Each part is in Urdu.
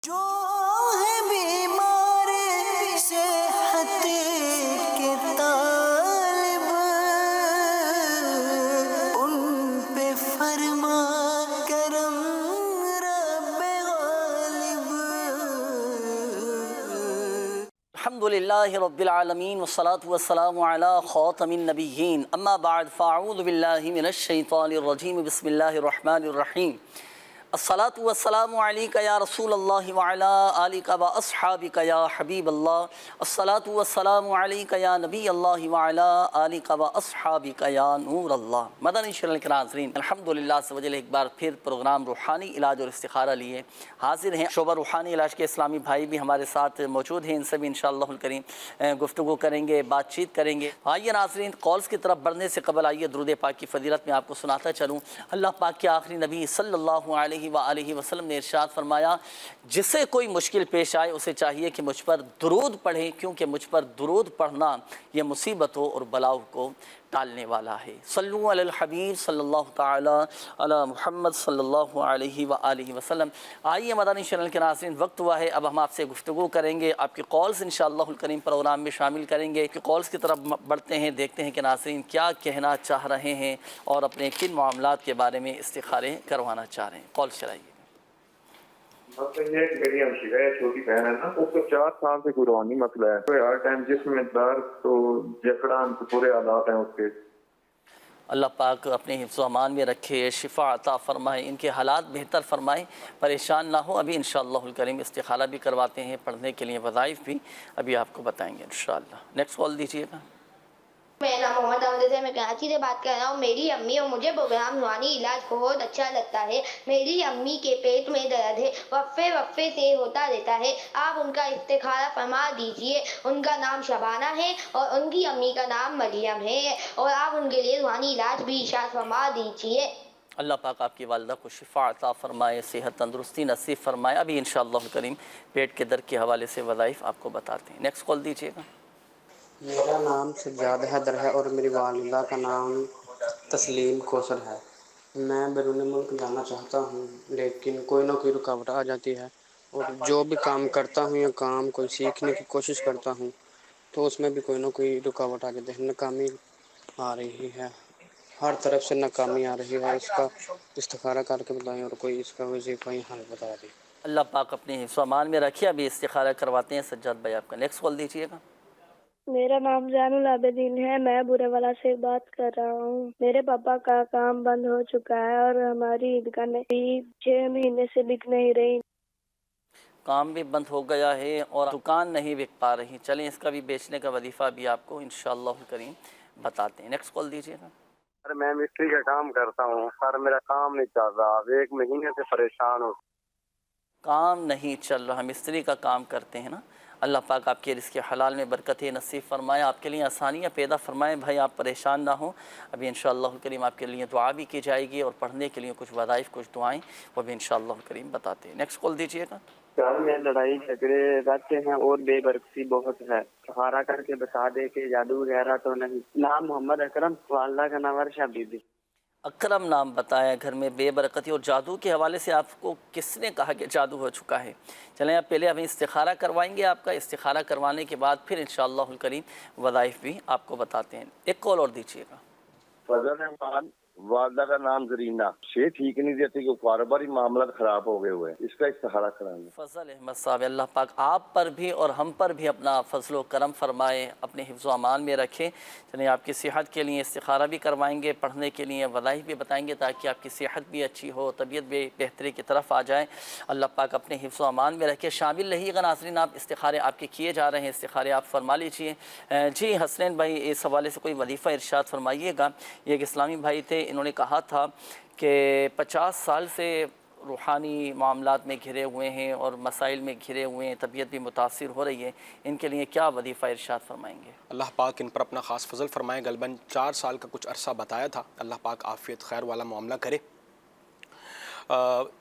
جو ہے بیمار صحت کے طالب ان پہ فرما کرم رب غالب. الحمدللہ رب العالمین والصلاة والسلام علی خاتم النبیین اما بعد فاعوذ باللہ من الشیطان الرجیم بسم اللہ الرحمن الرحیم. الصلاة والسلام علیک یا رسول اللہ وعلی آلک و اصحابک یا حبیب اللہ. الصلاة والسلام علیک یا نبی اللہ وعلی آلک و اصحابک یا نور اللہ. مدنی شرح کے ناظرین، الحمدللہ سے وجل ایک بار پھر پروگرام روحانی علاج اور استخارہ لیے حاضر ہیں. شعبہ روحانی علاج کے اسلامی بھائی بھی ہمارے ساتھ موجود ہیں، ان سے بھی انشاءاللہ الکریم گفتگو کریں گے، بات چیت کریں گے. آئیے ناظرین، کالز کی طرف بڑھنے سے قبل آئیے درود پاک کی فضیلت میں آپ کو سناتا چلوں. اللہ پاک کے آخری نبی صلی اللہ علیہ وآلہ وسلم نے ارشاد فرمایا، جسے کوئی مشکل پیش آئے اسے چاہیے کہ مجھ پر درود پڑھے، کیونکہ مجھ پر درود پڑھنا یہ مصیبتوں اور بلاؤں کو ٹالنے والا ہے. صلو علی الحبیب صلی اللہ تعالی علی محمد صلی اللہ علیہ وآلہ وسلم. آئیے مدنی چینل کے ناظرین، وقت ہوا ہے اب ہم آپ سے گفتگو کریں گے، آپ کی کالز انشاءاللہ الکریم پروگرام میں شامل کریں گے. کہ کالز کی طرف بڑھتے ہیں، دیکھتے ہیں کہ ناظرین کیا کہنا چاہ رہے ہیں اور اپنے کن معاملات کے بارے میں استخارے کروانا چاہ رہے ہیں. کالز چلائیے. میری ہمشیرہ ہے، چھوٹی بہن ہے نا، اس کو 4 سال سے کوئی روحانی مسئلہ ہے، تو ہر ٹائم جسم میں درد تو جکڑان تو پورے حالات ہیں اس کے. اللہ پاک اپنے حفظ و امان میں رکھے، شفا عطا فرمائے، ان کے حالات بہتر فرمائے، پریشان نہ ہو. ابھی انشاءاللہ الکریم استخارہ بھی کرواتے ہیں، پڑھنے کے لیے وظائف بھی ابھی آپ کو بتائیں گے انشاءاللہ. نیکسٹ کال دیجیے گا. میرا نام محمد احمد ہے، میں کراچی سے بات کر رہا ہوں. میری امی اور مجھے پروگرام روحانی علاج بہت اچھا لگتا ہے. میری امی کے پیٹ میں درد ہے، وقفے سے ہوتا رہتا ہے. آپ ان کا استخارہ فرما دیجئے. ان کا نام شبانہ ہے اور ان کی امی کا نام مریم ہے، اور آپ ان کے لیے روحانی علاج بھی ارشاد فرما دیجئے. اللہ پاک آپ کی والدہ کو شفا عطا فرمائے، صحت تندرستی نصیب فرمائے. ابھی انشاءاللہ الکریم پیٹ کے درد کے حوالے سے وظائف آپ کو بتاتے ہیں. نیکسٹ کال دیجیے گا. میرا نام سجاد حیدر ہے اور میری والدہ کا نام تسلیم کوثر ہے. میں بیرون ملک جانا چاہتا ہوں، لیکن کوئی نہ کوئی رکاوٹ آ جاتی ہے، اور جو بھی کام کرتا ہوں یا کام کوئی سیکھنے کی کوشش کرتا ہوں تو اس میں بھی کوئی نہ کوئی رکاوٹ آ جاتی ہے. ناکامی آ رہی ہے، ہر طرف سے ناکامی آ رہی ہے. اس کا استخارہ کر کے بتائیں اور کوئی اس کا وظیفہ حل بتا دیں. اللہ پاک اپنے حفظ و امان میں رکھے. ابھی استخارہ کرواتے ہیں سجاد بھائی آپ کا. نیکسٹ کال دیجیے گا. میرا نام زین العابدین ہے، میں برے والا سے بات کر رہا ہوں. میرے پاپا کا کام بند ہو چکا ہے اور ہماری دکانیں بھی 6 مہینے سے بک نہیں رہی. کام بھی بند ہو گیا ہے اور دکان نہیں بک پا رہی. چلیں اس کا بھی بیچنے کا وظیفہ بھی آپ کو انشاءاللہ الکریم بتاتے ہیں. نیکسٹ کال دیجیے گا. سر میں مستری کا کام کرتا ہوں، سر میرا کام نہیں چل رہا، 1 مہینے سے پریشان ہوں. کام نہیں چل رہا، مستری کا کام کرتے ہیں نا. اللہ پاک آپ کے رزق حلال میں برکت نصیب فرمائے، آپ کے لیے آسانیاں پیدا فرمائے. بھائی آپ پریشان نہ ہوں، ابھی انشاءاللہ الکریم آپ کے لیے دعا بھی کی جائے گی اور پڑھنے کے لیے کچھ وظائف، کچھ دعائیں وہ بھی انشاءاللہ الکریم بتاتے ہیں. نیکسٹ کال دیجیے گا. گھر میں لڑائی جھگڑے رہتے ہیں اور بے برکتی بہت ہے. سہارا کر کے بتا دے کہ جادو وغیرہ تو نہیں. نام محمد اکرم، والدہ کا نام ورشہ بی بی. اکرم نام بتایا. گھر میں بے برکتی اور جادو کے حوالے سے آپ کو کس نے کہا کہ جادو ہو چکا ہے؟ چلیں آپ پہلے ہمیں استخارہ کروائیں گے. آپ کا استخارہ کروانے کے بعد پھر انشاءاللہ الکریم وظائف بھی آپ کو بتاتے ہیں. ایک کال اور دیجیے گا. فضل احمد، والدہ کا نام زرینہ. شیخ ٹھیک نہیں دیتی کہ کاروباری معاملات خراب ہو گئے ہوئے، اس کا استخارہ کرائیں گے. فضل احمد صاحب، اللہ پاک آپ پر بھی اور ہم پر بھی اپنا فضل و کرم فرمائے، اپنے حفظ و امان میں رکھے. چلیں آپ کی صحت کے لیے استخارہ بھی کروائیں گے، پڑھنے کے لیے وظائف بھی بتائیں گے تاکہ آپ کی صحت بھی اچھی ہو، طبیعت بھی بہتری کی طرف آ جائے. اللہ پاک اپنے حفظ و امان میں رکھے. شامل رہیے گا ناظرین، آپ استخارے آپ کے کیے جا رہے ہیں، استخارے آپ فرما لیجیے. جی حسنین بھائی، اس حوالے سے کوئی وظیفہ ارشاد فرمائیے گا. یہ ایک اسلامی بھائی تھے، انہوں نے کہا تھا کہ 50 سال سے روحانی معاملات میں گھرے ہوئے ہیں اور مسائل میں گھرے ہوئے ہیں، طبیعت بھی متاثر ہو رہی ہے. ان کے لیے کیا وظیفہ ارشاد فرمائیں گے؟ اللہ پاک ان پر اپنا خاص فضل فرمائے. غالباً 4 سال کا کچھ عرصہ بتایا تھا. اللہ پاک عافیت خیر والا معاملہ کرے.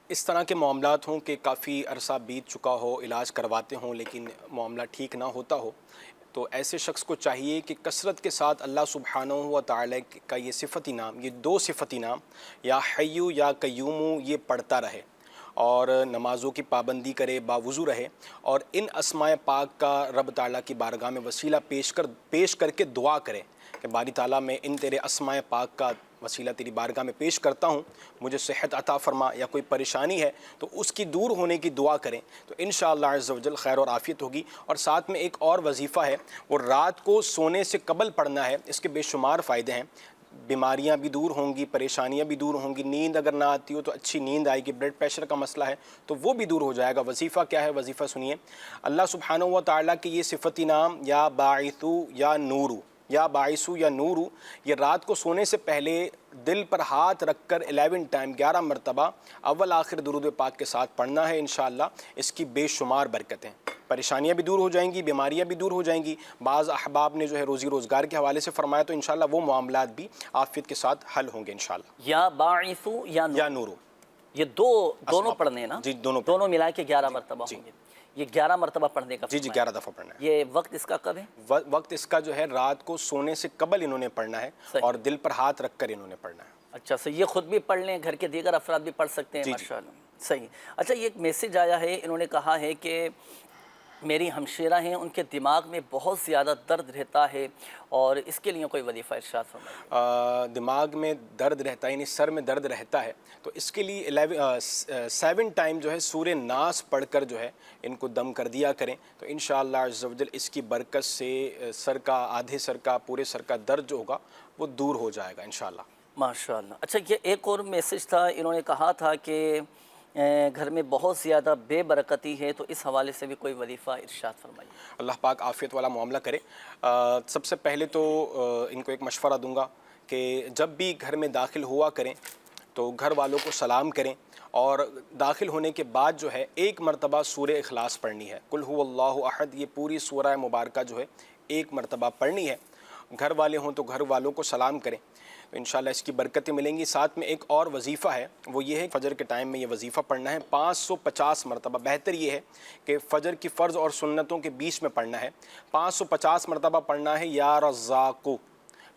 اس طرح کے معاملات ہوں کہ کافی عرصہ بیت چکا ہو، علاج کرواتے ہوں لیکن معاملہ ٹھیک نہ ہوتا ہو، تو ایسے شخص کو چاہیے کہ کثرت کے ساتھ اللہ سبحانہ و تعالی کا یہ صفتی نام، یہ 2 صفتی نام یا حیو یا قیوم، یہ پڑھتا رہے. اور نمازوں کی پابندی کرے، باوضو رہے، اور ان اسماء پاک کا رب تعالیٰ کی بارگاہ میں وسیلہ پیش کر کے دعا کرے کہ باری تعالیٰ میں ان تیرے اسماء پاک کا وسیلہ تیری بارگاہ میں پیش کرتا ہوں، مجھے صحت عطا فرما، یا کوئی پریشانی ہے تو اس کی دور ہونے کی دعا کریں تو انشاءاللہ عز و جل خیر اور عافیت ہوگی۔ اور ساتھ میں ایک اور وظیفہ ہے، وہ رات کو سونے سے قبل پڑھنا ہے۔ اس کے بے شمار فائدے ہیں، بیماریاں بھی دور ہوں گی، پریشانیاں بھی دور ہوں گی، نیند اگر نہ آتی ہو تو اچھی نیند آئے گی، بلڈ پریشر کا مسئلہ ہے تو وہ بھی دور ہو جائے گا۔ وظیفہ کیا ہے؟ وظیفہ سنیے، اللہ سبحانہ و تعالیٰ کے یہ صفتی نام یا باعثو یا نورو، یا باعثو یا نورو، یہ رات کو سونے سے پہلے دل پر ہاتھ رکھ کر 11 ٹائم 11 مرتبہ اول آخر درود پاک کے ساتھ پڑھنا ہے۔ انشاءاللہ اس کی بے شمار برکتیں، پریشانیاں بھی دور ہو جائیں گی، بیماریاں بھی دور ہو جائیں گی۔ بعض احباب نے جو ہے روزی روزگار کے حوالے سے فرمایا تو انشاءاللہ وہ معاملات بھی عافیت کے ساتھ حل ہوں گے انشاءاللہ۔ یا باعثو یا نورو، یہ دونوں پڑھنے نا؟ جی دونوں ملا کے 11 مرتبہ ہوں گے۔ یہ 11 مرتبہ پڑھنے کا؟ جی 11 دفعہ پڑھنا ہے۔ یہ وقت اس کا کب ہے؟ وقت اس کا جو ہے رات کو سونے سے قبل انہوں نے پڑھنا ہے، اور دل پر ہاتھ رکھ کر انہوں نے پڑھنا ہے۔ اچھا، یہ خود بھی پڑھ لیں، گھر کے دیگر افراد بھی پڑھ سکتے ہیں؟ ماشاءاللہ، صحیح۔ اچھا، یہ ایک میسج آیا ہے، انہوں نے کہا ہے کہ میری ہمشیرہ ہیں، ان کے دماغ میں بہت زیادہ درد رہتا ہے اور اس کے لیے کوئی وظیفہ ارشاد فرمائیں۔ دماغ میں درد رہتا ہے، یعنی سر میں درد رہتا ہے، تو اس کے لیے 7 ٹائم جو ہے سورہ ناس پڑھ کر جو ہے ان کو دم کر دیا کریں تو انشاءاللہ عز و جل اس کی برکت سے سر کا، آدھے سر کا، پورے سر کا درد جو ہوگا وہ دور ہو جائے گا انشاءاللہ۔ ماشاءاللہ۔ اچھا، یہ ایک اور میسج تھا، انہوں نے کہا تھا کہ گھر میں بہت زیادہ بے برکتی ہے تو اس حوالے سے بھی کوئی وظیفہ ارشاد فرمائیے۔ اللہ پاک عافیت والا معاملہ کرے۔ سب سے پہلے تو ان کو ایک مشورہ دوں گا کہ جب بھی گھر میں داخل ہوا کریں تو گھر والوں کو سلام کریں، اور داخل ہونے کے بعد جو ہے 1 مرتبہ سورہ اخلاص پڑھنی ہے، قل هو اللہ احد، یہ پوری سورہ مبارکہ جو ہے 1 مرتبہ پڑھنی ہے۔ گھر والے ہوں تو گھر والوں کو سلام کریں تو انشاءاللہ اس کی برکتیں ملیں گی۔ ساتھ میں ایک اور وظیفہ ہے، وہ یہ ہے فجر کے ٹائم میں یہ وظیفہ پڑھنا ہے 550 مرتبہ۔ بہتر یہ ہے کہ فجر کی فرض اور سنتوں کے بیچ میں پڑھنا ہے، 550 مرتبہ پڑھنا ہے یا رزاقو،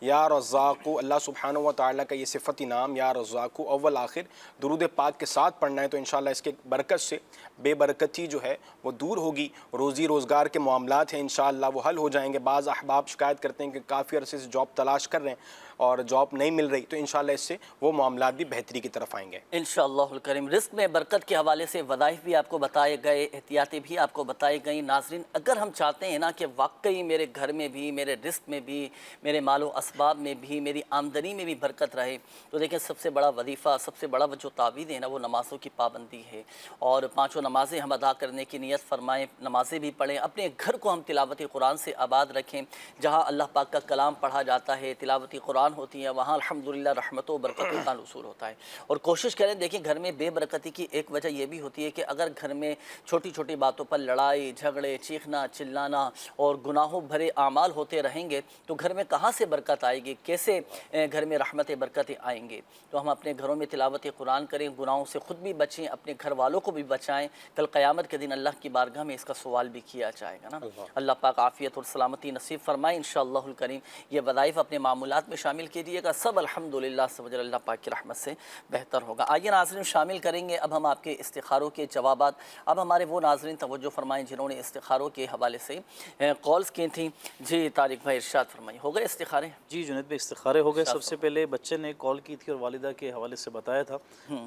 یا رزاقو، اللہ سبحانہ و تعالیٰ کا یہ صفتی نام یا رزاقو اول آخر درود پاک کے ساتھ پڑھنا ہے تو انشاءاللہ اس کے برکت سے بے برکتی جو ہے وہ دور ہوگی۔ روزی روزگار کے معاملات ہیں انشاءاللہ وہ حل ہو جائیں گے۔ بعض احباب شکایت کرتے ہیں کہ کافی عرصے سے جاب تلاش کر رہے ہیں اور جاب نہیں مل رہی، تو انشاءاللہ اس سے وہ معاملات بھی بہتری کی طرف آئیں گے انشاءاللہ الکریم۔ رزق میں برکت کے حوالے سے وظائف بھی آپ کو بتائے گئے، احتیاطی بھی آپ کو بتائی گئیں۔ ناظرین، اگر ہم چاہتے ہیں نا کہ واقعی میرے گھر میں بھی، میرے رزق میں بھی، میرے مال و اسباب میں بھی، میری آمدنی میں بھی برکت رہے تو دیکھیں سب سے بڑا وظیفہ، سب سے بڑا جو تعویذ ہے نا وہ نمازوں کی پابندی ہے، اور 5 نمازیں ہم ادا کرنے کی نیت فرمائیں، نمازیں بھی پڑھیں، اپنے گھر کو ہم تلاوت قرآن سے آباد رکھیں۔ جہاں اللہ پاک کا کلام پڑھا جاتا ہے، تلاوت قرآن ہوتی ہے، وہاں الحمدللہ رحمتوں و برکتوں کا نزول ہوتا ہے۔ اور کوشش کریں، دیکھیں گھر میں بے برکتی کی ایک وجہ یہ بھی ہوتی ہے کہ اگر گھر میں چھوٹی چھوٹی باتوں پر لڑائی جھگڑے، چیخنا چلانا اور گناہوں بھرے اعمال ہوتے رہیں گے تو گھر میں کہاں سے برکت آئے گی، کیسے گھر میں رحمت برکتیں آئیں گے؟ تو ہم اپنے گھروں میں تلاوت قرآن کریں، گناہوں سے خود بھی بچیں، اپنے گھر والوں کو بھی بچائیں، کل قیامت کے دن اللہ کی بارگاہ میں اس کا سوال بھی کیا جائے گا نا۔ اللہ پاک عافیت اور سلامتی نصیب فرمائے انشاءاللہ الکریم۔ یہ وظائف اپنے معمولات میں شامل کیجیے گا، سب الحمدللہ سبحان اللہ پاک کی رحمت سے بہتر ہوگا۔ آئیے ناظرین شامل کریں گے اب ہم آپ کے استخاروں کے جوابات۔ اب ہمارے وہ ناظرین توجہ فرمائیں جنہوں نے استخاروں کے حوالے سے کالز کی تھیں۔ جی طارق بھائی ارشاد فرمائیں، ہو گئے استخارے؟ جی جنید بھائی استخارے ہو گئے۔ سب سے پہلے بچے نے کال کی تھی اور والدہ کے حوالے سے بتایا تھا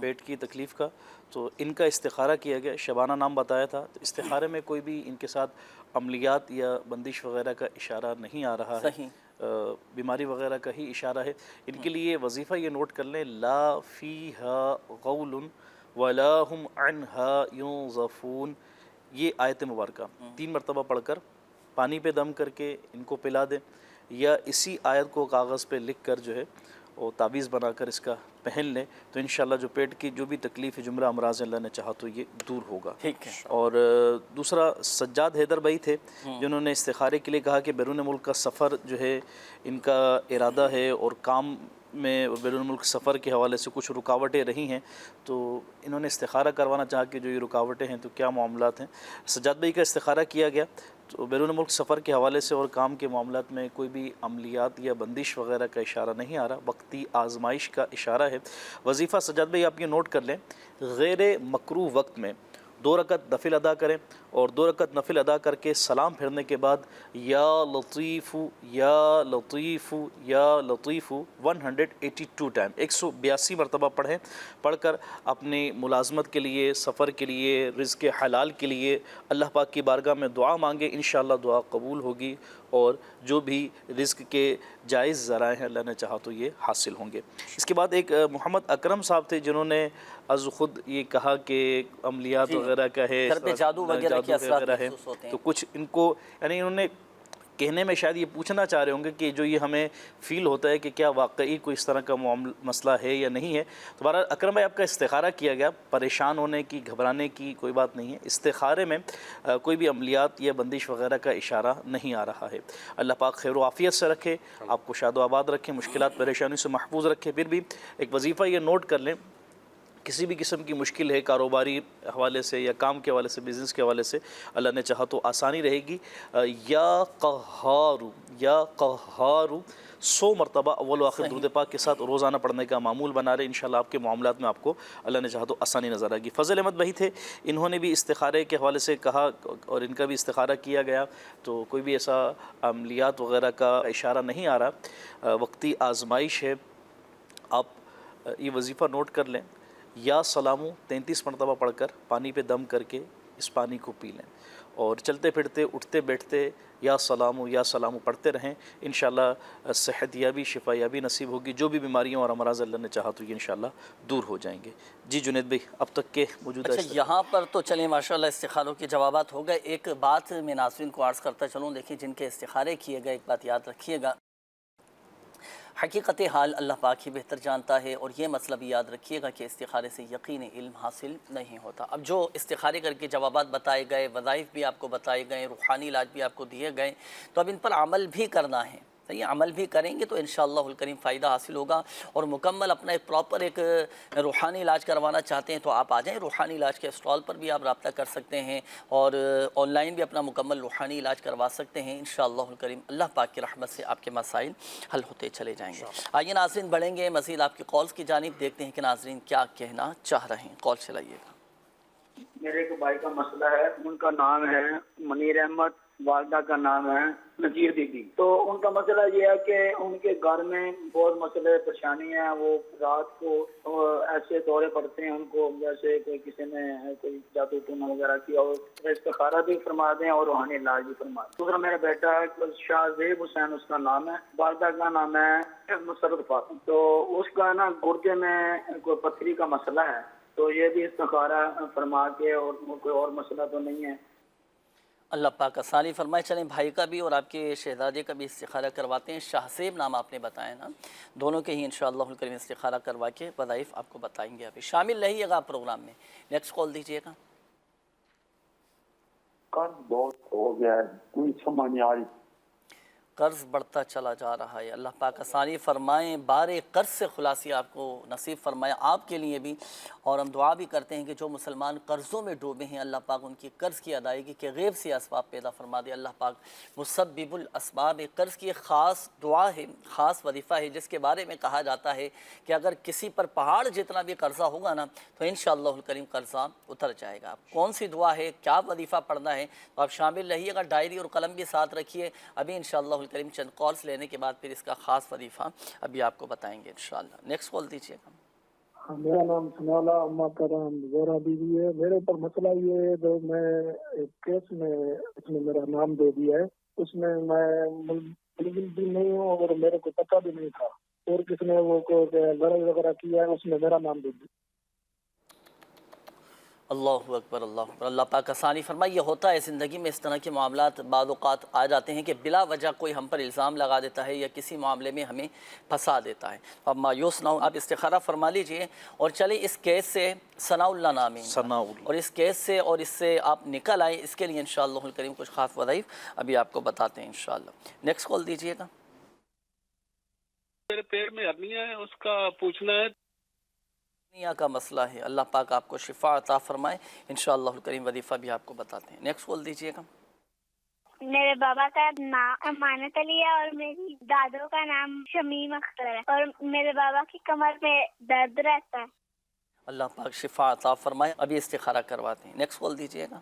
پیٹ کی تکلیف کا، تو ان کا استخارہ کیا گیا، شبانہ نام بتایا تھا۔ تو استخارے میں کوئی بھی ان کے ساتھ عملیات یا بندش وغیرہ کا اشارہ نہیں آ رہا ہے، بیماری وغیرہ کا ہی اشارہ ہے۔ ان کے لیے وظیفہ یہ نوٹ کر لیں، لا فیہا غول ولا ہم عنہا ینزفون، یہ آیت مبارکہ 3 مرتبہ پڑھ کر پانی پہ دم کر کے ان کو پلا دیں، یا اسی آیت کو کاغذ پہ لکھ کر جو ہے وہ تعویذ بنا کر اس کا پہن لیں تو انشاءاللہ جو پیٹ کی جو بھی تکلیف ہے، جملہ امراض اللہ نے چاہا تو یہ دور ہوگا۔ اور دوسرا سجاد حیدر بھائی تھے جنہوں نے استخارے کے لیے کہا کہ بیرون ملک کا سفر جو ہے ان کا ارادہ ہے، اور کام میں بیرون ملک سفر کے حوالے سے کچھ رکاوٹیں رہی ہیں، تو انہوں نے استخارہ کروانا چاہا کہ جو یہ رکاوٹیں ہیں تو کیا معاملات ہیں۔ سجاد بھائی کا استخارہ کیا گیا تو بیرون ملک سفر کے حوالے سے اور کام کے معاملات میں کوئی بھی عملیات یا بندش وغیرہ کا اشارہ نہیں آ رہا، وقتی آزمائش کا اشارہ ہے۔ وظیفہ سجاد بھائی آپ یہ نوٹ کر لیں، غیر مکروہ وقت میں 2 رکعت نفل ادا کریں اور 2 رکعت نفل ادا کر کے سلام پھیرنے کے بعد یا لطیف یا لطیف یا لطیف 182 ٹائم 182 مرتبہ پڑھیں۔ پڑھ کر اپنی ملازمت کے لیے، سفر کے لیے، رزق حلال کے لیے اللہ پاک کی بارگاہ میں دعا مانگیں، انشاءاللہ دعا قبول ہوگی اور جو بھی رزق کے جائز ذرائع ہیں اللہ نے چاہا تو یہ حاصل ہوں گے۔ اس کے بعد ایک محمد اکرم صاحب تھے جنہوں نے از خود یہ کہا کہ عملیات وغیرہ کا ہے، گھر پہ جادو وغیرہ کے اثرات محسوس ہوتے ہیں، تو کچھ ان کو یعنی انہوں نے کہنے میں شاید یہ پوچھنا چاہ رہے ہوں گے کہ جو یہ ہمیں فیل ہوتا ہے کہ کیا واقعی کوئی اس طرح کا مسئلہ ہے یا نہیں ہے۔ تو بہرحال اکرم بھائی آپ کا استخارہ کیا گیا، پریشان ہونے کی، گھبرانے کی کوئی بات نہیں ہے۔ استخارے میں کوئی بھی عملیات یا بندش وغیرہ کا اشارہ نہیں آ رہا ہے۔ اللہ پاک خیر و عافیت سے رکھے، آپ کو شاد و آباد رکھے، مشکلات پریشانی سے محفوظ رکھے۔ پھر بھی ایک وظیفہ یہ نوٹ کر لیں، کسی بھی قسم کی مشکل ہے کاروباری حوالے سے یا کام کے حوالے سے، بزنس کے حوالے سے، اللہ نے چاہا تو آسانی رہے گی۔ یا قہار 100 مرتبہ اول و آخر درود پاک کے ساتھ روزانہ پڑھنے کا معمول بنا رہے، انشاءاللہ آپ کے معاملات میں آپ کو اللہ نے چاہا تو آسانی نظر آئے گی۔ فضل احمد بھائی تھے، انہوں نے بھی استخارے کے حوالے سے کہا اور ان کا بھی استخارہ کیا گیا، تو کوئی بھی ایسا عملیات وغیرہ کا اشارہ نہیں آ رہا، وقتی آزمائش ہے۔ آپ یہ وظیفہ نوٹ کر لیں، یا سلامو 33 مرتبہ پڑھ کر پانی پہ دم کر کے اس پانی کو پی لیں، اور چلتے پھرتے اٹھتے بیٹھتے یا سلامو پڑھتے رہیں، انشاءاللہ صحت یابی، شفا یابی نصیب ہوگی۔ جو بھی بیماریاں اور امراض اللہ نے چاہا تو یہ انشاءاللہ دور ہو جائیں گے۔ جی جنید بھائی، اب تک کے موجودہ اچھا یہاں پر تو چلیں ماشاءاللہ استخاروں کے جوابات ہو گئے۔ ایک بات میں ناظرین کو عرض کرتا چلوں، دیکھیں جن کے استخارے کیے گئے، ایک بات یاد رکھیے گا، حقیقت حال اللہ پاک ہی بہتر جانتا ہے، اور یہ مسئلہ بھی یاد رکھیے گا کہ استخارے سے یقین علم حاصل نہیں ہوتا۔ اب جو استخارے کر کے جوابات بتائے گئے، وظائف بھی آپ کو بتائے گئے، روحانی علاج بھی آپ کو دیے گئے، تو اب ان پر عمل بھی کرنا ہے۔ صحیح، عمل بھی کریں گے تو انشاءاللہ الکریم فائدہ حاصل ہوگا، اور مکمل اپنا ایک پراپر ایک روحانی علاج کروانا چاہتے ہیں تو آپ آ جائیں، روحانی علاج کے اسٹال پر بھی آپ رابطہ کر سکتے ہیں، اور آن لائن بھی اپنا مکمل روحانی علاج کروا سکتے ہیں انشاءاللہ الکریم۔ اللہ پاک کی رحمت سے آپ کے مسائل حل ہوتے چلے جائیں گے۔ آئیے ناظرین بڑھیں گے مزید آپ کی کالز کی جانب، دیکھتے ہیں کہ ناظرین کیا کہنا چاہ رہے ہیں۔ کال چلائیے گا۔ میرے ایک بھائی کا مسئلہ ہے، ان کا نام ہے منیر احمد، والدہ کا نام ہے نذیر بی بی۔ تو ان کا مسئلہ یہ ہے کہ ان کے گھر میں بہت مسئلے پریشانی ہیں، وہ رات کو ایسے دورے پڑتے ہیں ان کو جیسے کوئی کسی نے کوئی جادو ٹونا وغیرہ کیا، اور استخارہ بھی فرما دیں اور روحانی علاج بھی فرما دیں۔ دوسرا میرا بیٹا ہے شاہ زیب حسین، اس کا نام ہے، والدہ کا نام ہے مسرت فاطمہ۔ تو اس کا نا گردے میں کوئی پتھری کا مسئلہ ہے، تو یہ بھی استخارہ فرما کے، اور کوئی اور مسئلہ تو نہیں ہے۔ اللہ پاک آسانی فرمائے۔ چلیں بھائی کا بھی اور آپ کے شہزادے کا بھی استخارہ کرواتے ہیں۔ شاہ زیب نام آپ نے بتایا نا، دونوں کے ہی انشاءاللہ الکریم استخارہ کروا کے وظائف آپ کو بتائیں گے۔ ابھی شامل رہیے گا پروگرام میں۔ نیکسٹ کال دیجیے گا۔ قرض بہت ہو گیا ہے، کوئی سمجھ نہیں آ رہی۔ قرض بڑھتا چلا جا رہا ہے، اللہ پاک آسانی فرمائیں، بارے قرض سے خلاصی آپ کو نصیب فرمائے، آپ کے لیے بھی۔ اور ہم دعا بھی کرتے ہیں کہ جو مسلمان قرضوں میں ڈوبے ہیں اللہ پاک ان کی قرض کی ادائیگی کے غیب سے اسباب پیدا فرما دے۔ اللہ پاک مسبب الاسباب، قرض کی ایک خاص دعا ہے، خاص وظیفہ ہے، جس کے بارے میں کہا جاتا ہے کہ اگر کسی پر پہاڑ جتنا بھی قرضہ ہوگا نا تو انشاءاللہ الکریم قرضہ اتر جائے گا۔ کون سی دعا ہے، کیا وظیفہ پڑھنا ہے، تو آپ شامل رہیے گا، ڈائری اور قلم بھی ساتھ رکھیے۔ ابھی انشاءاللہ الکریم چند کالز لینے کے بعد پھر اس کا خاص وظیفہ ابھی آپ کو بتائیں گے انشاءاللہ۔ نیکسٹ کال دیجیے گا۔ میرا نام سنالا، اما کا نام زہرا بیوی ہے۔ میرے اوپر مسئلہ یہ ہے، جو میں ایک کیس میں اس نے میرا نام دے دیا ہے، اس میں ملزم بھی نہیں ہوں اور میرے کو پتہ بھی نہیں تھا، اور کس نے وہ لڑائی وغیرہ کیا ہے، اس نے میرا نام دے دیا۔ اللہ اکبر، اللہ اکبر۔ اللہ پاک آسانی فرمائے۔ یہ ہوتا ہے زندگی میں، اس طرح کے معاملات بعض اوقات آ جاتے ہیں کہ بلا وجہ کوئی ہم پر الزام لگا دیتا ہے یا کسی معاملے میں ہمیں پھنسا دیتا ہے۔ اب مایوس نہ ہوں، آپ استخارہ فرما لیجئے، اور چلیں اس کیس سے ثناء اللہ نام ہے، اور اس کیس سے اور اس سے آپ نکل آئیں، اس کے لیے انشاءاللہ الکریم کچھ خاص وظائف ابھی آپ کو بتاتے ہیں انشاءاللہ۔ نیکسٹ کال دیجئے گا۔ میرے پیٹ میں ہرنیا ہے، اس کا پوچھنا ہے۔ کا مسئلہ ہے، اللہ پاک آپ کو شفا عطا فرمائے، انشاءاللہ الکریم وظیفہ بھی آپ کو بتاتے ہیں۔ نیکسٹ کال دیجئے گا۔ میرے بابا کا نام امانت علی ہے اور میری دادوں کا نام شمیم اختر ہے اور میرے بابا کی کمر میں درد رہتا ہے. اللہ پاک شفا عطا فرمائے. ابھی استخارہ کرواتے ہیں. نیکسٹ کال دیجیے گا.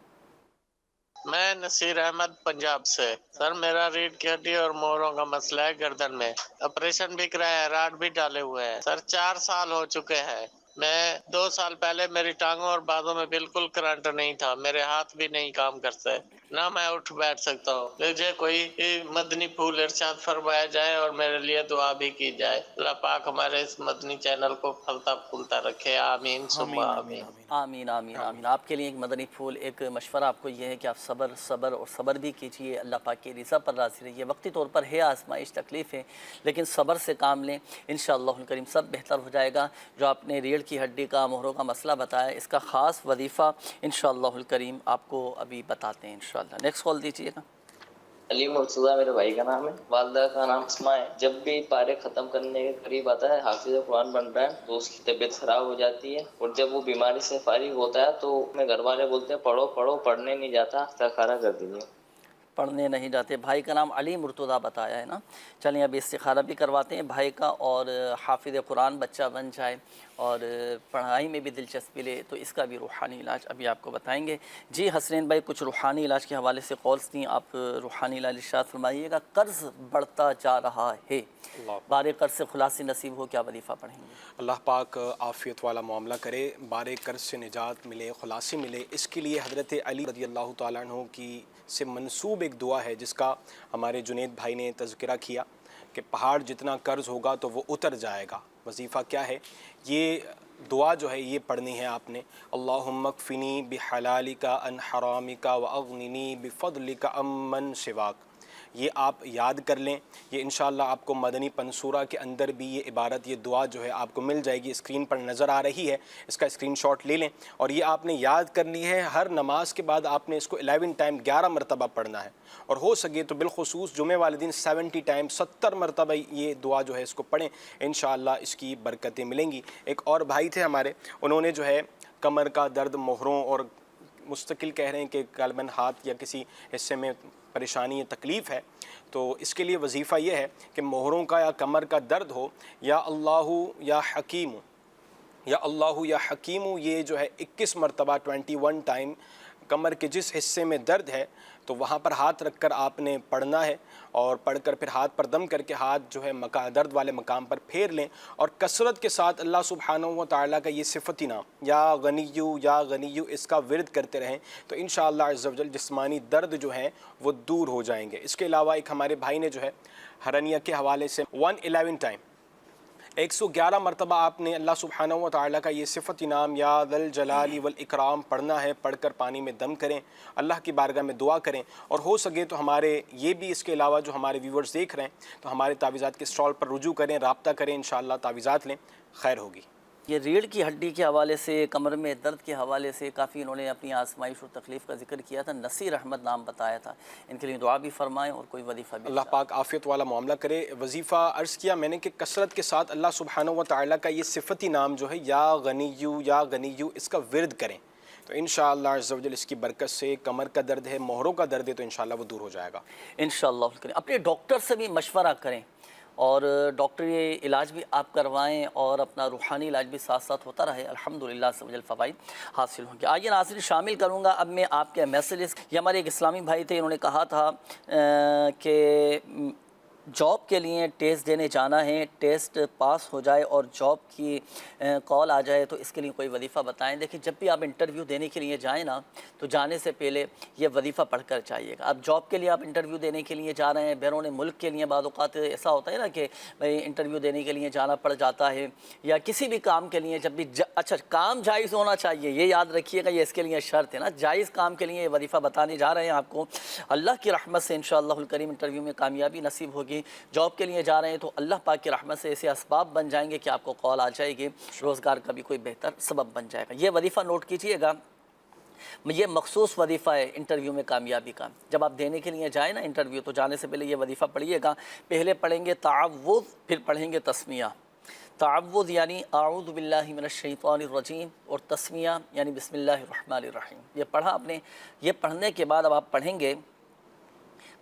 میں نصیر احمد پنجاب سے. سر میرا ریڑھ کی ہڈی اور موہروں کا مسئلہ ہے گردن میں. آپریشن بھی کرایا ہے, راڈ بھی ڈالے ہوئے ہیں. سر 4 سال ہو چکے ہیں. میں 2 سال پہلے میری ٹانگوں اور بازوں میں بالکل کرنٹ نہیں تھا. میرے ہاتھ بھی نہیں کام کرتے, نہ میں اٹھ بیٹھ سکتا ہوں. مجھے کوئی مدنی پھول ارشاد فرمایا جائے اور میرے لیے دعا بھی کی جائے. اللہ پاک ہمارے اس مدنی چینل کو پھلتا پھولتا رکھے. آمین ثم آمین. آمین آمین آمین. آپ کے لیے ایک مدنی پھول, ایک مشورہ آپ کو یہ ہے کہ آپ صبر بھی کیجئے. اللہ پاک کی رضا پر راضی رہیے. وقتی طور پر ہے آزمائش, تکلیف ہے, لیکن صبر سے کام لیں. انشاءاللہ الکریم سب بہتر ہو جائے گا. جو آپ نے ریڑھ کی ہڈی کا, مہروں کا مسئلہ بتایا, اس کا خاص وظیفہ انشاءاللہ الکریم آپ کو ابھی بتاتے ہیں انشاءاللہ. نیکسٹ کال دیجیے گا. علی مرتضیٰ میرے بھائی کا نام ہے. والدہ کا نام اسماء ہے. جب بھی پارے ختم کرنے کے قریب آتا ہے, حافظ قرآن بن رہا ہے, تو اس کی طبیعت خراب ہو جاتی ہے. اور جب وہ بیماری سے فارغ ہوتا ہے تو میں گھر والے بولتے ہیں پڑھو پڑھو, پڑھنے نہیں جاتا. استخارہ کر دیجیے. پڑھنے نہیں جاتے. بھائی کا نام علی مرتضیٰ بتایا ہے نا. چلیں ابھی استخارہ بھی کرواتے ہیں بھائی کا, اور حافظ قرآن بچہ بن جائے اور پڑھائی میں بھی دلچسپی لے, تو اس کا بھی روحانی علاج ابھی آپ کو بتائیں گے. جی حسنین بھائی, کچھ روحانی علاج کے حوالے سے کالس دیں, آپ روحانی علاج ارشاد فرمائیے گا. قرض بڑھتا جا رہا ہے, بارے قرض سے خلاصی نصیب ہو, کیا وظیفہ پڑھیں گے؟ اللہ پاک عافیت والا معاملہ کرے, بارے قرض سے نجات ملے, خلاصی ملے. اس کے لیے حضرت علی رضی اللہ تعالیٰ عنہ کی سے منسوب ایک دعا ہے جس کا ہمارے جنید بھائی نے تذکرہ کیا کہ پہاڑ جتنا قرض ہوگا تو وہ اتر جائے گا. وظیفہ کیا ہے؟ یہ دعا جو ہے یہ پڑھنی ہے آپ نے. اللہم اکفنی بحلالک عن حرامک واغننی بفضلک عمن سواک. یہ آپ یاد کر لیں. یہ انشاءاللہ آپ کو مدنی پنصورہ کے اندر بھی یہ عبارت, یہ دعا جو ہے آپ کو مل جائے گی. اسکرین پر نظر آ رہی ہے, اس کا اسکرین شاٹ لے لیں. اور یہ آپ نے یاد کرنی ہے. ہر نماز کے بعد آپ نے اس کو 11 ٹائم 11 مرتبہ پڑھنا ہے, اور ہو سکے تو بالخصوص جمعہ والے دن 70 ٹائم 70 مرتبہ یہ دعا جو ہے اس کو پڑھیں. انشاءاللہ اس کی برکتیں ملیں گی. ایک اور بھائی تھے ہمارے, انہوں نے جو ہے کمر کا درد, مہروں, اور مستقل کہہ رہے ہیں کہ غالباً ہاتھ یا کسی حصے میں پریشانی یا تکلیف ہے. تو اس کے لیے وظیفہ یہ ہے کہ مہروں کا یا کمر کا درد ہو, یا اللہ یا حکیم, یا اللہ یا حکیم, یہ جو ہے 21 مرتبہ 21 ٹائم کمر کے جس حصے میں درد ہے تو وہاں پر ہاتھ رکھ کر آپ نے پڑھنا ہے, اور پڑھ کر پھر ہاتھ پر دم کر کے ہاتھ جو ہے درد والے مقام پر پھیر لیں, اور کثرت کے ساتھ اللہ سبحانہ و تعالیٰ کا یہ صفتی نام یا غنیو اس کا ورد کرتے رہیں, تو انشاءاللہ عز و جل جسمانی درد جو ہیں وہ دور ہو جائیں گے. اس کے علاوہ ایک ہمارے بھائی نے جو ہے ہرنیہ کے حوالے سے 111 ٹائم 111 مرتبہ آپ نے اللہ سبحانہ و تعالیٰ کا یہ صفت نام یا ذل جلال والاکرام پڑھنا ہے. پڑھ کر پانی میں دم کریں, اللہ کی بارگاہ میں دعا کریں, اور ہو سکے تو ہمارے یہ بھی اس کے علاوہ جو ہمارے ویورز دیکھ رہے ہیں تو ہمارے تعویذات کے اسٹال پر رجوع کریں, رابطہ کریں, انشاءاللہ تعویذات لیں, خیر ہوگی. یہ ریڑھ کی ہڈی کے حوالے سے, کمر میں درد کے حوالے سے کافی انہوں نے اپنی آزمائش اور تکلیف کا ذکر کیا تھا. نصیر احمد نام بتایا تھا, ان کے لیے دعا بھی فرمائیں اور کوئی وظیفہ بھی. اللہ پاک عافیت والا معاملہ کرے. وظیفہ عرض کیا میں نے کہ کثرت کے ساتھ اللہ سبحانہ و تعالیٰ کا یہ صفتی نام جو ہے یا غنیو اس کا ورد کریں, تو انشاءاللہ عز و جل اس کی برکت سے کمر کا درد ہے, مہروں کا درد ہے, تو انشاءاللہ وہ دور ہو جائے گا انشاءاللہ. اپنے ڈاکٹر سے بھی مشورہ کریں, اور ڈاکٹری علاج بھی آپ کروائیں, اور اپنا روحانی علاج بھی ساتھ ساتھ ہوتا رہے. الحمدللہ عز و جل فوائد حاصل ہوں گے. آئیے ناظرین شامل کروں گا اب میں آپ کے میسیجز. یہ ہمارے ایک اسلامی بھائی تھے, انہوں نے کہا تھا کہ جاب کے لیے ٹیسٹ دینے جانا ہے, ٹیسٹ پاس ہو جائے اور جاب کی کال آ جائے تو اس کے لیے کوئی وظیفہ بتائیں. دیکھیں جب بھی آپ انٹرویو دینے کے لیے جائیں نا, تو جانے سے پہلے یہ وظیفہ پڑھ کر جائیے گا. اب جاب کے لیے آپ انٹرویو دینے کے لیے جا رہے ہیں, بیرون ملک کے لیے بعض اوقات ایسا ہوتا ہے نا کہ بھائی انٹرویو دینے کے لیے جانا پڑ جاتا ہے, یا کسی بھی کام کے لیے جب بھی اچھا کام جائز ہونا چاہیے, یہ یاد رکھیے گا, یہ اس کے لیے شرط ہے نا. جائز کام کے لیے یہ وظیفہ بتانے جا رہے ہیں آپ کو. اللہ کی رحمت سے انشاءاللہ الکریم انٹرویو میں کامیابی نصیب ہوگی. جاب کے لیے جا رہے ہیں تو اللہ پاک کی رحمت سے ایسے اسباب بن جائیں گے کہ آپ کو کال آ جائے گی, روزگار کا بھی کوئی بہتر سبب بن جائے گا. یہ وظیفہ نوٹ کیجئے گا, یہ مخصوص وظیفہ ہے انٹرویو میں کامیابی کا. جب آپ دینے کے لیے جائیں نا انٹرویو, تو جانے سے پہلے یہ وظیفہ پڑھیے گا. پہلے پڑھیں گے تعوذ, پھر پڑھیں گے تسمیہ. تعوذ یعنی اعوذ باللہ من الشیطان الرجیم, اور تسمیہ یعنی بسم اللہ الرحمن الرحیم. یہ پڑھا آپ نے. یہ پڑھنے کے بعد اب آپ پڑھیں گے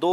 2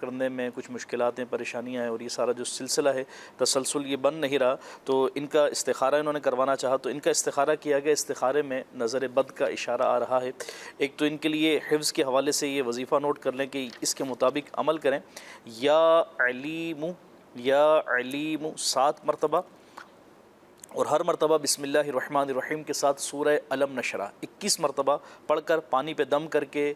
کرنے میں کچھ مشکلات ہیں، پریشانیاں ہیں، اور یہ سارا جو سلسلہ ہے تسلسل یہ بن نہیں رہا، تو ان کا استخارہ انہوں نے کروانا چاہا، تو ان کا استخارہ کیا گیا۔ استخارے میں نظر بد کا اشارہ آ رہا ہے۔ ایک تو ان کے لیے حفظ کے حوالے سے یہ وظیفہ نوٹ کر لیں کہ اس کے مطابق عمل کریں۔ یا علیم 7 مرتبہ، اور ہر مرتبہ بسم اللہ الرحمن الرحیم کے ساتھ سورہ علم نشرہ 21 مرتبہ پڑھ کر پانی پہ دم کر کے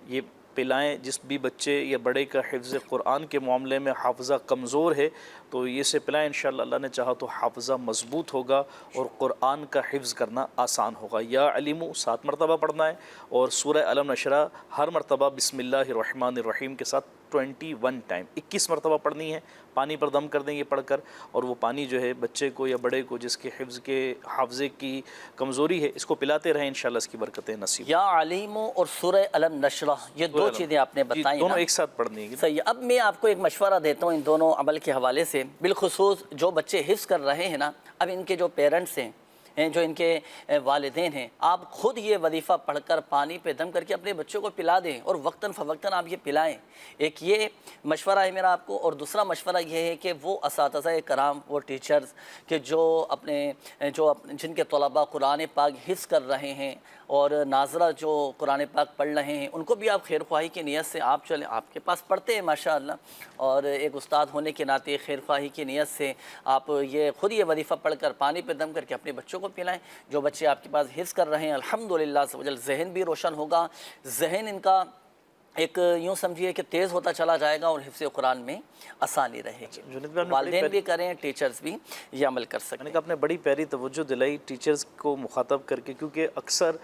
یہ پلائیں۔ جس بھی بچے یا بڑے کا حفظ قرآن کے معاملے میں حافظہ کمزور ہے تو یہ سے پلائیں، انشاءاللہ اللہ نے چاہا تو حافظہ مضبوط ہوگا اور قرآن کا حفظ کرنا آسان ہوگا۔ یا علیم 7 مرتبہ پڑھنا ہے، اور سورہ علم نشرہ ہر مرتبہ بسم اللہ الرحمن الرحیم کے ساتھ 21 ٹائم 21 مرتبہ پڑھنی ہے۔ پانی پر دم کر دیں یہ پڑھ کر، اور وہ پانی جو ہے بچے کو یا بڑے کو جس کے حافظے کی کمزوری ہے اس کو پلاتے رہیں، انشاءاللہ اس کی برکتیں نصیب۔ یا علیم اور سورہ علم نشرہ، یہ 2 چیزیں آپ نے بتائیں، دونوں ایک ساتھ پڑھنی ہے۔ صحیح۔ اب میں آپ کو ایک مشورہ دیتا ہوں ان دونوں عمل کے حوالے سے، بالخصوص جو بچے حفظ کر رہے ہیں نا، اب ان کے جو پیرنٹس ہیں، جو ان کے والدین ہیں، آپ خود یہ وظیفہ پڑھ کر پانی پہ دم کر کے اپنے بچوں کو پلا دیں، اور وقتاً فوقتاً آپ یہ پلائیں۔ ایک یہ مشورہ ہے میرا آپ کو، اور دوسرا مشورہ یہ ہے کہ وہ اساتذہ کرام، وہ ٹیچرز کہ جن کے طلباء قرآن پاک حفظ کر رہے ہیں اور ناظرہ جو قرآن پاک پڑھ رہے ہیں، ان کو بھی آپ خیر خواہی کی نیت سے آپ چلیں۔ آپ کے پاس پڑھتے ہیں ماشاءاللہ، اور ایک استاد ہونے کے ناطے خیر خواہی کی نیت سے آپ یہ خود یہ وظیفہ پڑھ کر پانی پہ دم کر کے اپنے بچوں کو پلائیں۔ جو بچے آپ کے پاس حفظ کر رہے ہیں الحمدللہ سبحان، ذہن بھی روشن ہوگا، ذہن ان کا ایک یوں سمجھیے کہ تیز ہوتا چلا جائے گا، اور حفظ قرآن میں آسانی رہے گی۔ والدین بھی کریں، ٹیچرز بھی یہ عمل کر سکیں۔ میں نے کہا آپ نے بڑی پیاری توجہ دلائی ٹیچرز کو مخاطب کر کے، کیونکہ اکثر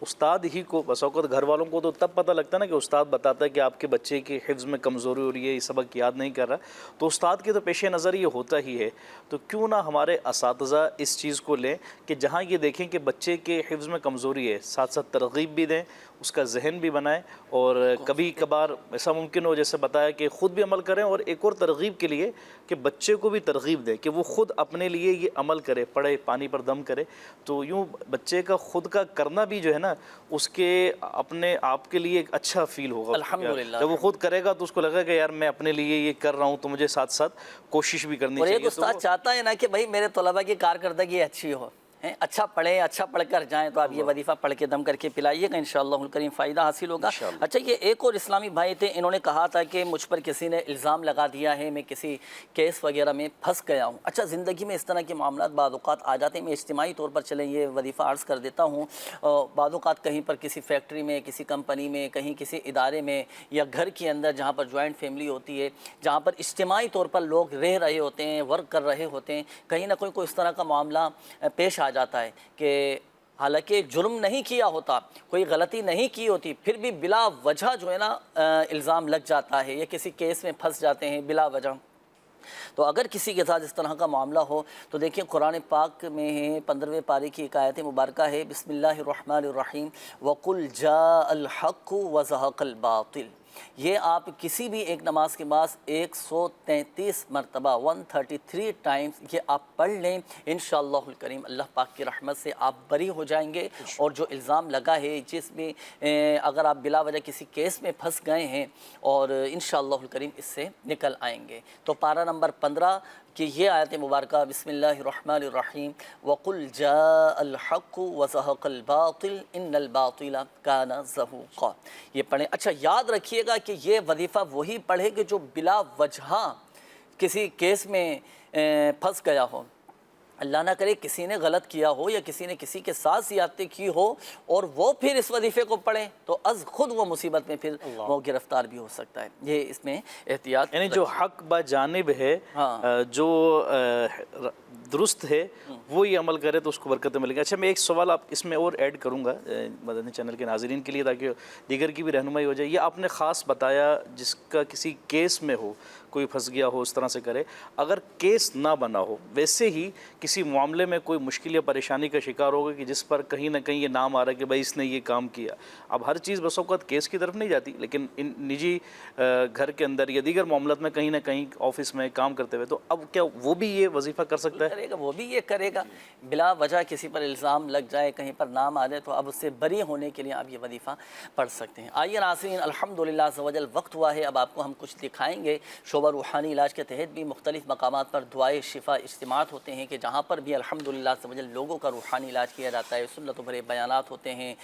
استاد ہی کو بس اوقات گھر والوں کو تو تب پتہ لگتا ہے نا کہ استاد بتاتا ہے کہ آپ کے بچے کے حفظ میں کمزوری ہو رہی ہے، یہ سبق یاد نہیں کر رہا، تو استاد کے تو پیش نظر یہ ہوتا ہی ہے، تو کیوں نہ ہمارے اساتذہ اس چیز کو لیں کہ جہاں یہ دیکھیں کہ بچے کے حفظ میں کمزوری ہے، ساتھ ساتھ ترغیب بھی دیں، اس کا ذہن بھی بنائیں، اور کبھی کبھار ایسا ممکن ہو جیسے بتایا کہ خود بھی عمل کریں، اور ایک اور ترغیب کے لیے کہ بچے کو بھی ترغیب دیں کہ وہ خود اپنے لیے یہ عمل کرے، پڑھے، پانی پر دم کرے، تو یوں بچے کا خود کا کرنا بھی جو ہے نا اس کے اپنے آپ کے لیے ایک اچھا فیل ہوگا۔ الحمدللہ جب وہ خود کرے گا تو اس کو لگے گا کہ یار میں اپنے لیے یہ کر رہا ہوں تو مجھے ساتھ ساتھ کوشش بھی کرنی چاہیے۔ اور ایک استاد چاہتا ہے نا کہ بھائی میرے طلباء کی کارکردگی اچھی ہو، اچھا پڑھیں، اچھا پڑھ کر جائیں، تو آپ یہ وظیفہ پڑھ کے دم کر کے پلائیے گا، انشاءاللہ الکریم فائدہ حاصل ہوگا۔ اچھا، یہ ایک اور اسلامی بھائی تھے، انہوں نے کہا تھا کہ مجھ پر کسی نے الزام لگا دیا ہے، میں کسی کیس وغیرہ میں پھنس گیا ہوں۔ اچھا، زندگی میں اس طرح کے معاملات بعض اوقات آ جاتے ہیں، میں اجتماعی طور پر چلیں یہ وظیفہ عرض کر دیتا ہوں، بعض اوقات کہیں پر کسی فیکٹری میں، کسی کمپنی میں، کہیں کسی ادارے میں، یا گھر کے اندر جہاں پر جوائنٹ فیملی ہوتی ہے، جہاں پر اجتماعی طور پر لوگ رہ رہے ہوتے ہیں، ورک کر رہے ہوتے ہیں، کہیں نہ کوئی اس طرح کا معاملہ پیش آ جاتا ہے کہ حالانکہ جرم نہیں کیا ہوتا، کوئی غلطی نہیں کی ہوتی، پھر بھی بلا وجہ جو ہے نا الزام لگ جاتا ہے، یا کسی کیس میں پھنس جاتے ہیں بلا وجہ۔ تو اگر کسی کے ساتھ اس طرح کا معاملہ ہو تو دیکھیں قرآن پاک میں 15ویں پارے کی ایک آیت مبارکہ ہے، بسم اللہ الرحمن الرحیم وَقُلْ جَاءَ الْحَقُّ وَزَهَقَ الْبَاطِلُ۔ یہ آپ کسی بھی ایک نماز کے بعد 133 مرتبہ 133 ٹائمز یہ آپ پڑھ لیں، انشاءاللہ الکریم اللہ پاک کی رحمت سے آپ بری ہو جائیں گے، اور جو الزام لگا ہے جس میں اگر آپ بلا وجہ کسی کیس میں پھنس گئے ہیں، اور انشاءاللہ الکریم اس سے نکل آئیں گے۔ تو پارہ نمبر 15 کہ یہ آیت مبارکہ بسم اللہ الرحمن الرحیم وَقُلْ جَاءَ الْحَقُّ وَزَهَقَ الْبَاطِلُ إِنَّ الْبَاطِلَ كَانَ زَهُوقًا، یہ پڑھیں۔ اچھا، یاد رکھیے گا کہ یہ وظیفہ وہی پڑھے کہ جو بلا وجہ کسی کیس میں پھنس گیا ہو، اللہ نہ کرے کسی نے غلط کیا ہو یا کسی نے کسی کے ساتھ زیادتی کی ہو اور وہ پھر اس وظیفے کو پڑھیں تو از خود وہ مصیبت میں پھر وہ گرفتار بھی ہو سکتا ہے۔ یہ اس میں احتیاط، یعنی جو حق با جانب ہے، جو درست ہے، وہ یہ عمل کرے تو اس کو برکتیں ملے گی۔ اچھا، میں ایک سوال آپ اس میں اور ایڈ کروں گا مدنی چینل کے ناظرین کے لیے تاکہ دیگر کی بھی رہنمائی ہو جائے۔ یہ آپ نے خاص بتایا جس کا کسی کیس میں ہو، کوئی پھنس گیا ہو اس طرح سے کرے، اگر کیس نہ بنا ہو، ویسے ہی کسی معاملے میں کوئی مشکل یا پریشانی کا شکار ہوگا کہ جس پر کہیں نہ کہیں یہ نام آ رہا ہے کہ بھائی اس نے یہ کام کیا. اب ہر چیز بس اوقات کیس کی طرف نہیں جاتی، لیکن ان نجی گھر کے اندر یا دیگر معاملات میں کہیں نہ کہیں آفس میں کام کرتے ہوئے، تو اب کیا وہ بھی یہ وظیفہ کر سکتا ہے؟ کرے گا، وہ بھی یہ کرے گا. بلا وجہ کسی پر الزام لگ جائے، کہیں پر نام آ جائے، تو اب اس سے بری ہونے کے لیے آپ یہ وظیفہ پڑھ سکتے ہیں. آئیے ناظرین، الحمدللہ عز و جل وقت ہوا ہے، اب آپ کو ہم کچھ دکھائیں گے. شعبہ روحانی علاج کے تحت بھی مختلف مقامات پر دعائے شفا اجتماعات ہوتے ہیں کہ جہاں پر بھی الحمدللہ عز و جل لوگوں کا روحانی علاج کیا جاتا ہے. سنت و بھرے بیانات ہوتے ہیں،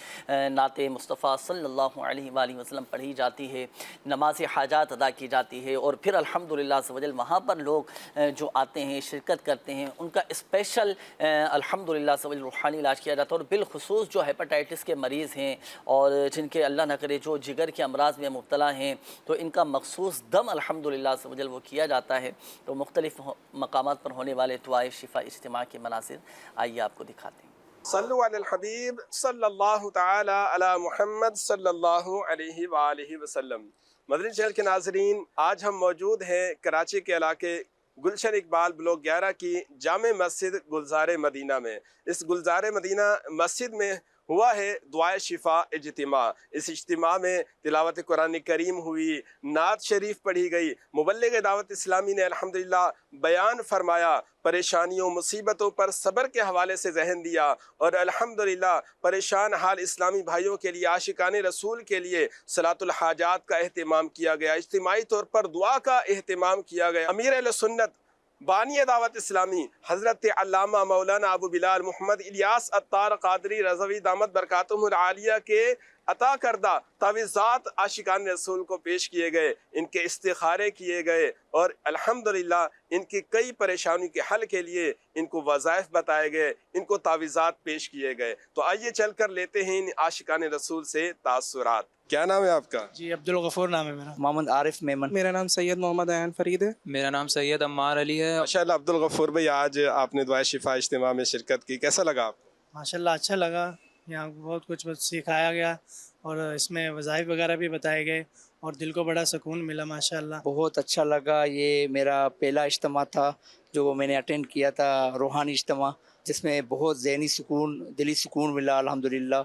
نعت مصطفیٰ صلی اللہ علیہ وآلہ وسلم پڑھی جاتی ہے، نماز حاجات ادا کی جاتی ہے، اور پھر الحمدللہ عز و جل وہاں پر لوگ جو آتے ہیں، شرکت کرتے ہیں، ان کا اسپیشل الحمدللہ عز و جل روحانی علاج کیا جاتا ہے. اور بالخصوص جو ہیپاٹائٹس کے مریض ہیں اور جن کے اللہ نہ کرے جو جگر کے امراض میں مبتلا ہیں، تو ان کا مخصوص دم الحمدللہ عز و جل وہ کیا جاتا ہے. تو مختلف مقامات پر ہونے والے دعائے شفا اجتماع کے مناظر آئیے آپ کو دکھاتے ہیں. صلو علی الحبیب صلی اللہ تعالی علی محمد صلی اللہ علیہ وآلہ وسلم. مدنی چینل کے ناظرین، آج ہم موجود ہیں کراچی کے علاقے گلشن اقبال بلاک 11 کی جامع مسجد گلزار مدینہ میں. اس گلزار مدینہ مسجد میں ہوا ہے دعائے شفا اجتماع. اس اجتماع میں تلاوت قرآن کریم ہوئی، نعت شریف پڑھی گئی، مبلغ دعوت اسلامی نے الحمدللہ بیان فرمایا، پریشانیوں مصیبتوں پر صبر کے حوالے سے ذہن دیا، اور الحمدللہ پریشان حال اسلامی بھائیوں کے لیے، عاشقان رسول کے لیے صلاۃ الحاجات کا اہتمام کیا گیا، اجتماعی طور پر دعا کا اہتمام کیا گیا. امیر اہل سنت بانی دعوت اسلامی حضرت علامہ مولانا ابو بلال محمد الیاس عطار قادری رضوی دامت برکاتہم العالیہ کے عطا کردہ تعویذات عاشقان رسول کو پیش کیے گئے، ان کے استخارے کیے گئے، اور الحمدللہ ان کی کئی پریشانیوں کے حل کے لیے ان کو وظائف بتائے گئے، ان کو تعویذات پیش کیے گئے. تو آئیے چل کر لیتے ہیں ان عاشقان رسول سے تاثرات. کیا نام ہے آپ کا؟ جی عبدالغفور نام ہے میرا. محمد عارف میمن. میرا نام سید محمد ایان فرید ہے. میرا نام سید عمار علی ہے. ماشاءاللہ عبدالغفور بھائی، آج آپ نے دعائے شفا اجتماع میں شرکت کی، کیسا لگا آپ کو؟ ماشاءاللہ اچھا لگا، یہاں بہت کچھ سکھایا گیا اور اس میں وظائف وغیرہ بھی بتائے گئے اور دل کو بڑا سکون ملا ماشاءاللہ. بہت اچھا لگا. یہ میرا پہلا اجتماع تھا جو میں نے اٹینڈ کیا تھا، روحانی اجتماع، جس میں بہت ذہنی سکون، دلی سکون ملا الحمدللہ.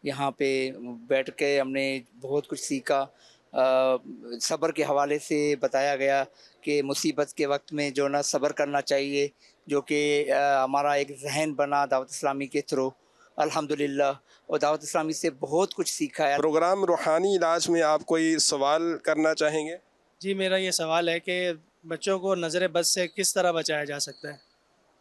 یہاں پہ بیٹھ کے ہم نے بہت کچھ سیکھا. صبر کے حوالے سے بتایا گیا کہ مصیبت کے وقت میں جو نا صبر کرنا چاہیے، جو کہ ہمارا ایک ذہن بنا دعوت اسلامی کے تھرو الحمدللہ. اور دعوت اسلامی سے بہت کچھ سیکھا ہے. پروگرام روحانی علاج میں آپ کوئی سوال کرنا چاہیں گے؟ جی میرا یہ سوال ہے کہ بچوں کو نظر بد سے کس طرح بچایا جا سکتا ہے؟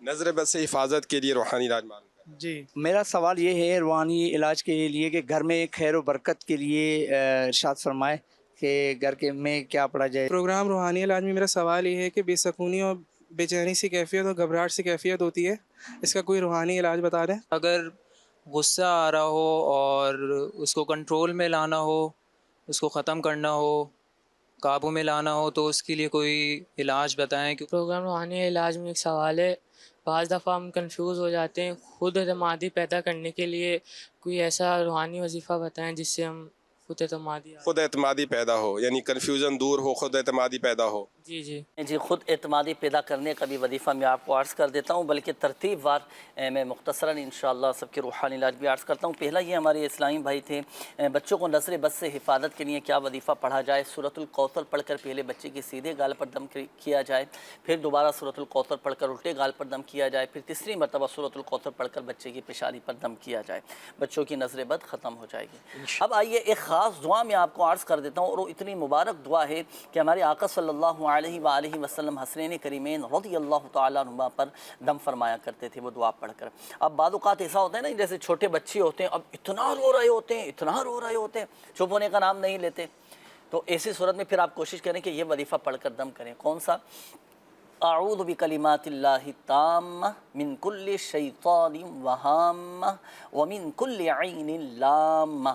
نظر بد سے حفاظت کے لیے روحانی علاج معلوم. جی میرا سوال یہ ہے روحانی علاج کے لیے کہ گھر میں خیر و برکت کے لیے ارشاد فرمائے کہ گھر کے میں کیا پڑھا جائے. پروگرام روحانی علاج میں میرا سوال یہ ہے کہ بے سکونی اور بے چینی سی کیفیت اور گھبراہٹ سی کیفیت ہوتی ہے، اس کا کوئی روحانی علاج بتا دیں. اگر غصہ آ رہا ہو اور اس کو کنٹرول میں لانا ہو، اس کو ختم کرنا ہو، قابو میں لانا ہو، تو اس کے لیے کوئی علاج بتائیں. پروگرام روحانی علاج میں ایک سوال ہے، بعض دفعہ ہم کنفیوز ہو جاتے ہیں، خود اعتمادی پیدا کرنے کے لیے کوئی ایسا روحانی وظیفہ بتائیں جس سے ہم خود اعتمادی پیدا ہو، یعنی کنفیوژن دور ہو، خود اعتمادی پیدا ہو. جی خود اعتمادی پیدا کرنے کا بھی وظیفہ میں آپ کو عرض کر دیتا ہوں، بلکہ ترتیب وار میں مختصراً انشاءاللہ سب کے روحانی علاج بھی عرض کرتا ہوں. پہلا یہ ہمارے اسلامی بھائی تھے، بچوں کو نظر بد سے حفاظت کے لیے کیا وظیفہ پڑھا جائے. سورۃ الکوثر پڑھ کر پہلے بچے کے سیدھے گال پر دم کیا جائے، پھر دوبارہ سورۃ الکوثر پڑھ کر الٹے گال پر دم کیا جائے، پھر تیسری مرتبہ سورۃ الکوثر پڑھ کر بچے کی پیشانی پر دم کیا جائے. بچوں کی نظر بد ختم ہو جائے گی. اب آئیے ایک خاص دعا میں آپ کو عرض کر دیتا ہوں، اور وہ اتنی مبارک دعا ہے کہ ہمارے آقا صلی اللہ علیہ وآلہ وسلم حسنین کریمین رضی اللہ تعالیٰ عنہما پر دم فرمایا کرتے تھے وہ دعا پڑھ کر. اب بعض اوقات ایسا ہوتا ہے نا، جیسے چھوٹے بچے ہوتے ہیں، اب اتنا رو رہے ہوتے ہیں، چپ ہونے کا نام نہیں لیتے. تو ایسی صورت میں پھر آپ کوشش کریں کہ یہ وظیفہ پڑھ کر دم کریں. کون سا؟ اعوذ بکلمات اللہ التامہ من کل شیطان وہامہ ومن کل عین لامہ.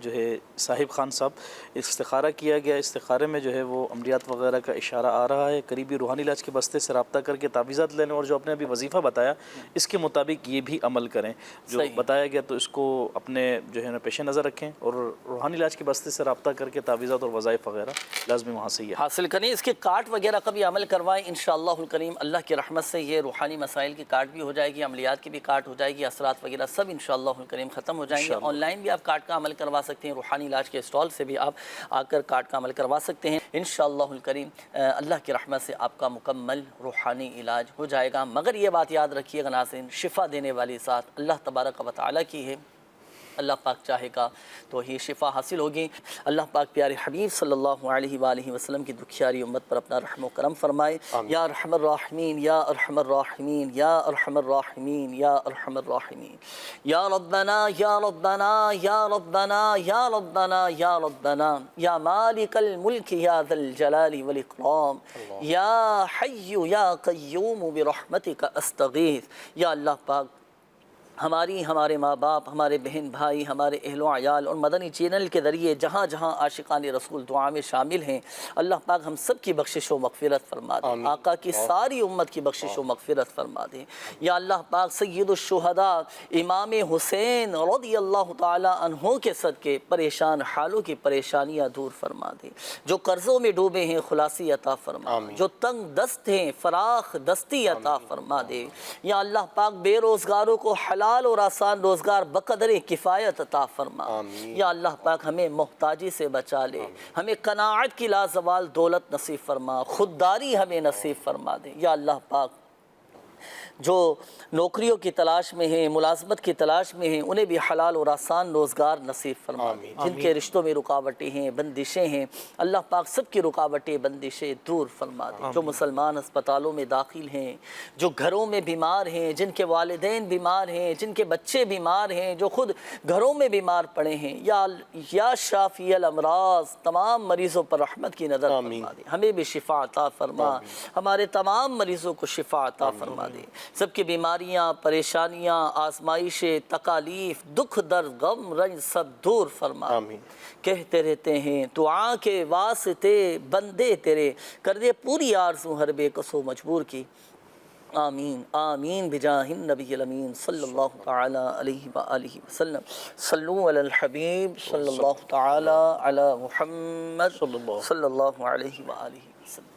جو ہے صاحب خان صاحب استخارہ کیا گیا. استخارے میں جو ہے وہ عملیات وغیرہ کا اشارہ آ رہا ہے. قریبی روحانی علاج کے بستے سے رابطہ کر کے تعویذات لے لیں اور جو آپ نے ابھی وظیفہ بتایا اس کے مطابق یہ بھی عمل کریں جو بتایا گیا, تو اس کو اپنے جو ہے نا پیش نظر رکھیں اور روحانی علاج کے بستے سے رابطہ کر کے تعویذات اور وظائف وغیرہ لازمی وہاں سے یہ حاصل کریں. اس کے کارڈ وغیرہ کا بھی عمل کروائیں انشاءاللہ الکریم. اللہ کی رحمت سے یہ روحانی مسائل کی کارڈ بھی ہو جائے گی, عملیات کی بھی کارڈ ہو جائے گی, اثرات وغیرہ سب انشاءاللہ الکریم ختم ہو جائیں گے. آن لائن بھی آپ کارڈ کا عمل کروا سکتے ہیں, روحانی علاج کے اسٹال سے بھی آپ آ کر کارڈ کا عمل کروا سکتے ہیں انشاءاللہ الکریم. اللہ کی رحمت سے آپ کا مکمل روحانی علاج ہو جائے گا. مگر یہ بات یاد رکھیے گا ناظرین, شفا دینے والی ذات اللہ تبارک و تعالیٰ کی ہے. اللہ پاک چاہے گا تو ہی شفا حاصل ہوگی. اللہ پاک پیارے حبیب صلی اللہ علیہ وآلہ وسلم کی دکھیاری امت پر اپنا رحم و کرم فرمائے. یا ارحم الراحمین یا ارحم الراحمین یا ارحم الراحمین یا ارحم الراحمین. یا ربنا یا ربنا یا ربنا یا ربنا یا ربنا یا مالک الملک یا ذا الجلال والاکرام یا حی یا قیوم برحمتک استغیث. یا اللہ پاک ہمارے ماں باپ, ہمارے بہن بھائی, ہمارے اہل و عیال اور مدنی چینل کے ذریعے جہاں جہاں عاشقان رسول دعا میں شامل ہیں, اللہ پاک ہم سب کی بخشش و مغفرت فرما دے. آقا کی ساری امت کی بخشش و مغفرت فرما دے. یا اللہ پاک سید الشہداء امام حسین رضی اللہ تعالی عنہ کے صدقے پریشان حالوں کی پریشانیاں دور فرما دے. جو قرضوں میں ڈوبے ہیں خلاصی عطا فرما دے. جو تنگ دست ہیں فراخ دستی عطا فرما دے. یا اللہ پاک بے روزگاروں کو حلال اور آسان روزگار بقدر کفایت عطا فرما. یا اللہ پاک ہمیں محتاجی سے بچا لے, ہمیں قناعت کی لازوال دولت نصیب فرما, خودداری ہمیں نصیب فرما دے. یا اللہ پاک جو نوکریوں کی تلاش میں ہیں, ملازمت کی تلاش میں ہیں, انہیں بھی حلال اور آسان روزگار نصیب فرما دے. جن کے رشتوں میں رکاوٹیں ہیں, بندشیں ہیں, اللہ پاک سب کی رکاوٹیں بندشیں دور فرما دے. جو مسلمان ہسپتالوں میں داخل ہیں, جو گھروں میں بیمار ہیں, جن کے والدین بیمار ہیں, جن کے بچے بیمار ہیں, جو خود گھروں میں بیمار پڑے ہیں, یا شافی الامراض تمام مریضوں پر رحمت کی نظر فرما دے. ہمیں بھی شفا عطا فرما, ہمارے تمام مریضوں کو شفا عطا فرما دے. سب کی بیماریاں, پریشانیاں, آزمائشیں, تکالیف, دکھ, درد, غم, رنج سب دور فرما. کہتے رہتے ہیں دعا کے واسطے بندے تیرے, کر دے پوری آرزو ہر بے کس و مجبور کی. آمین آمین بجاہ النبی الامین صلی اللہ تعالی علیہ وآلہ وسلم. صلو علی الحبیب صلی اللہ تعالی علی محمد صلی اللہ علیہ وآلہ وسلم.